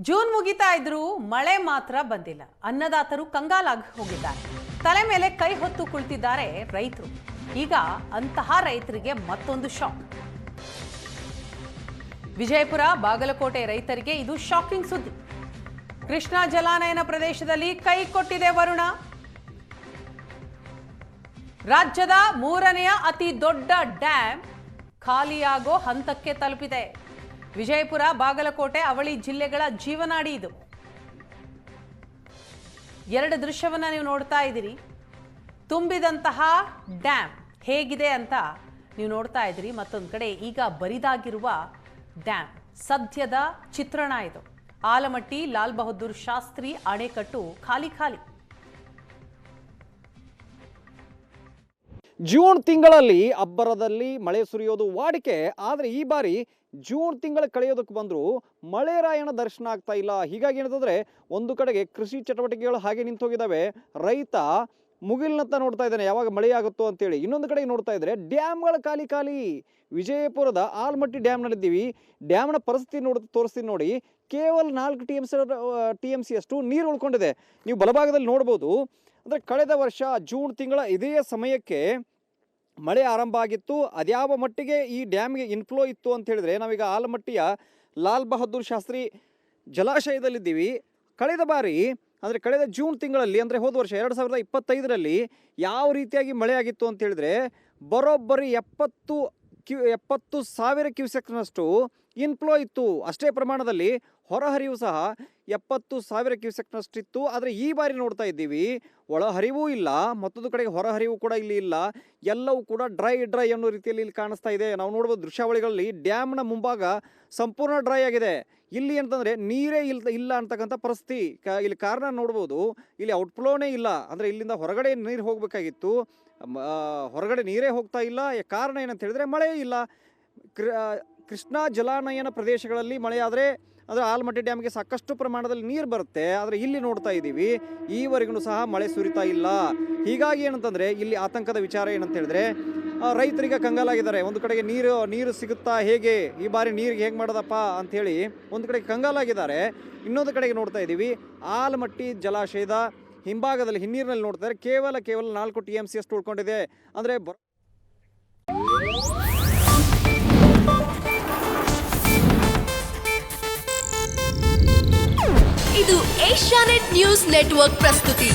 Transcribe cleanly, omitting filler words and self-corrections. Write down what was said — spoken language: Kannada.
ಜೂನ್ ಮುಗಿತಾ ಇದ್ರೂ ಮಳೆ ಮಾತ್ರ ಬಂದಿಲ್ಲ. ಅನ್ನದಾತರು ಕಂಗಾಲಾಗಿ ಹೋಗಿದ್ದಾರೆ. ತಲೆ ಮೇಲೆ ಕೈ ಹೊತ್ತು ಕುಳಿತಿದ್ದಾರೆ ರೈತರು. ಈಗ ಅಂತಹ ರೈತರಿಗೆ ಮತ್ತೊಂದು ಶಾಕ್. ವಿಜಯಪುರ ಬಾಗಲಕೋಟೆ ರೈತರಿಗೆ ಇದು ಶಾಕಿಂಗ್ ಸುದ್ದಿ. ಕೃಷ್ಣಾ ಜಲಾನಯನ ಪ್ರದೇಶದಲ್ಲಿ ಕೈ ಕೊಟ್ಟಿದೆ ವರುಣ. ರಾಜ್ಯದ ಮೂರನೆಯ ಅತಿ ದೊಡ್ಡ ಡ್ಯಾಮ್ ಖಾಲಿಯಾಗೋ ಹಂತಕ್ಕೆ ತಲುಪಿದೆ. ವಿಜಯಪುರ ಬಾಗಲಕೋಟೆ ಅವಳಿ ಜಿಲ್ಲೆಗಳ ಜೀವನಾಡಿ ಇದು. ಎರಡು ದೃಶ್ಯವನ್ನ ನೀವು ನೋಡ್ತಾ ಇದ್ದೀರಿ. ತುಂಬಿದಂತಹ ಡ್ಯಾಮ್ ಹೇಗಿದೆ ಅಂತ ನೀವು ನೋಡ್ತಾ ಇದ್ದೀರಿ. ಮತ್ತೊಂದು ಕಡೆ ಈಗ ಬರಿದಾಗಿರುವ ಡ್ಯಾಮ್ ಸದ್ಯದ ಚಿತ್ರಣ ಇದು. ಆಲಮಟ್ಟಿ ಲಾಲ್ ಬಹದ್ದೂರ್ ಶಾಸ್ತ್ರಿ ಅಣೆಕಟ್ಟು ಖಾಲಿ. ಜೂನ್ ತಿಂಗಳಲ್ಲಿ ಅಬ್ಬರದಲ್ಲಿ ಮಳೆ ಸುರಿಯೋದು ವಾಡಿಕೆ. ಆದರೆ ಈ ಬಾರಿ ಜೂನ್ ತಿಂಗಳ ಕಳೆಯೋದಕ್ಕೆ ಬಂದರೂ ಮಳೆರಾಯನ ದರ್ಶನ ಆಗ್ತಾ ಇಲ್ಲ. ಹೀಗಾಗಿ ಏನಂತಂದರೆ ಒಂದು ಕಡೆಗೆ ಕೃಷಿ ಚಟುವಟಿಕೆಗಳು ಹಾಗೆ ನಿಂತೋಗಿದ್ದಾವೆ. ರೈತ ಮುಗಿಲ್ನಂತ ನೋಡ್ತಾ ಇದ್ದಾನೆ ಯಾವಾಗ ಮಳೆ ಆಗುತ್ತೋ ಅಂತೇಳಿ. ಇನ್ನೊಂದು ಕಡೆಗೆ ನೋಡ್ತಾ ಇದ್ದಾರೆ ಡ್ಯಾಮ್ಗಳ ಖಾಲಿ. ವಿಜಯಪುರದ ಆಲಮಟ್ಟಿ ಡ್ಯಾಮ್ನಲ್ಲಿದ್ದೀವಿ. ಡ್ಯಾಮ್ನ ಪರಿಸ್ಥಿತಿ ತೋರಿಸ್ತೀನಿ ನೋಡಿ. ಕೇವಲ 4 TMC ಅಷ್ಟು ನೀರು ಉಳ್ಕೊಂಡಿದೆ. ನೀವು ಬಲಭಾಗದಲ್ಲಿ ನೋಡ್ಬೋದು. ಅಂದರೆ ಕಳೆದ ವರ್ಷ ಜೂನ್ ತಿಂಗಳ ಇದೇ ಸಮಯಕ್ಕೆ ಮಳೆ ಆರಂಭ ಆಗಿತ್ತು. ಅದ್ಯಾವ ಮಟ್ಟಿಗೆ ಈ ಡ್ಯಾಮ್ಗೆ ಇನ್ಫ್ಲೋ ಇತ್ತು ಅಂತ ಹೇಳಿದ್ರೆ, ನಾವೀಗ ಆಲಮಟ್ಟಿಯ ಲಾಲ್ ಬಹದ್ದೂರ್ ಶಾಸ್ತ್ರಿ ಜಲಾಶಯದಲ್ಲಿದ್ದೀವಿ. ಕಳೆದ ಬಾರಿ ಅಂದರೆ ಕಳೆದ ಜೂನ್ ತಿಂಗಳಲ್ಲಿ ಅಂದರೆ ಹೋದ ವರ್ಷ 2025ರಲ್ಲಿ ಯಾವ ರೀತಿಯಾಗಿ ಮಳೆ ಆಗಿತ್ತು ಅಂತ ಹೇಳಿದ್ರೆ ಬರೋಬ್ಬರಿ 70,000 ಕ್ಯೂಸೆಕ್ನಷ್ಟು ಇನ್ಫ್ಲೋ ಇತ್ತು. ಅಷ್ಟೇ ಪ್ರಮಾಣದಲ್ಲಿ ಹೊರಹರಿವು ಸಹ 70,000 ಕ್ಯೂಸೆಕ್ನಷ್ಟಿತ್ತು. ಆದರೆ ಈ ಬಾರಿ ನೋಡ್ತಾ ಇದ್ದೀವಿ ಒಳಹರಿವೂ ಇಲ್ಲ, ಮತ್ತೊಂದು ಕಡೆಗೆ ಹೊರಹರಿವು ಕೂಡ ಇಲ್ಲಿ ಇಲ್ಲ. ಎಲ್ಲವೂ ಕೂಡ ಡ್ರೈ ಅನ್ನೋ ರೀತಿಯಲ್ಲಿ ಇಲ್ಲಿ ಕಾಣಿಸ್ತಾ ಇದೆ. ನಾವು ನೋಡ್ಬೋದು ದೃಶ್ಯಾವಳಿಗಳಲ್ಲಿ ಡ್ಯಾಮ್ನ ಮುಂಭಾಗ ಸಂಪೂರ್ಣ ಡ್ರೈ ಆಗಿದೆ. ಇಲ್ಲಿ ಅಂತಂದರೆ ನೀರೇ ಇಲ್ಲ ಅಂತಕ್ಕಂಥ ಪರಿಸ್ಥಿತಿ. ಇಲ್ಲಿ ಕಾರಣ ನೋಡ್ಬೋದು, ಇಲ್ಲಿ ಔಟ್ಫ್ಲೋನೇ ಇಲ್ಲ. ಅಂದರೆ ಇಲ್ಲಿಂದ ಹೊರಗಡೆ ನೀರು ಹೋಗಬೇಕಾಗಿತ್ತು, ಹೊರಗಡೆ ನೀರೇ ಹೋಗ್ತಾ ಇಲ್ಲ. ಕಾರಣ ಏನಂತ ಹೇಳಿದ್ರೆ ಮಳೆ ಇಲ್ಲ. ಕೃಷ್ಣಾ ಜಲಾನಯನ ಪ್ರದೇಶಗಳಲ್ಲಿ ಮಳೆ ಆದರೆ ಅಂದರೆ ಆಲಮಟ್ಟಿ ಡ್ಯಾಮ್ಗೆ ಸಾಕಷ್ಟು ಪ್ರಮಾಣದಲ್ಲಿ ನೀರು ಬರುತ್ತೆ. ಆದರೆ ಇಲ್ಲಿ ನೋಡ್ತಾ ಇದ್ದೀವಿ ಈವರೆಗೂ ಸಹ ಮಳೆ ಸುರಿತಾ ಇಲ್ಲ. ಹೀಗಾಗಿ ಏನಂತಂದರೆ ಇಲ್ಲಿ ಆತಂಕದ ವಿಚಾರ ಏನಂತ ಹೇಳಿದ್ರೆ ರೈತರಿಗೆ ಕಂಗಾಲಾಗಿದ್ದಾರೆ. ಒಂದು ಕಡೆಗೆ ನೀರು ಸಿಗುತ್ತಾ, ಹೇಗೆ ಈ ಬಾರಿ ನೀರಿಗೆ ಹೇಗೆ ಮಾಡೋದಪ್ಪ ಅಂಥೇಳಿ ಒಂದು ಕಡೆಗೆ ಕಂಗಾಲಾಗಿದ್ದಾರೆ. ಇನ್ನೊಂದು ಕಡೆಗೆ ನೋಡ್ತಾ ಇದ್ದೀವಿ ಆಲಮಟ್ಟಿ ಜಲಾಶಯದ ಹಿಂಭಾಗದಲ್ಲಿ ಹಿನ್ನೀರಿನಲ್ಲಿ ನೋಡ್ತಾ ಇದ್ದಾರೆ ಕೇವಲ 4 TMC ಅಷ್ಟು ಉಳ್ಕೊಂಡಿದೆ. ಅಂದರೆ ಇದು ಏಷ್ಯಾನೆಟ್ ನ್ಯೂಸ್ ನೆಟ್ವರ್ಕ್ ಪ್ರಸ್ತುತಿ.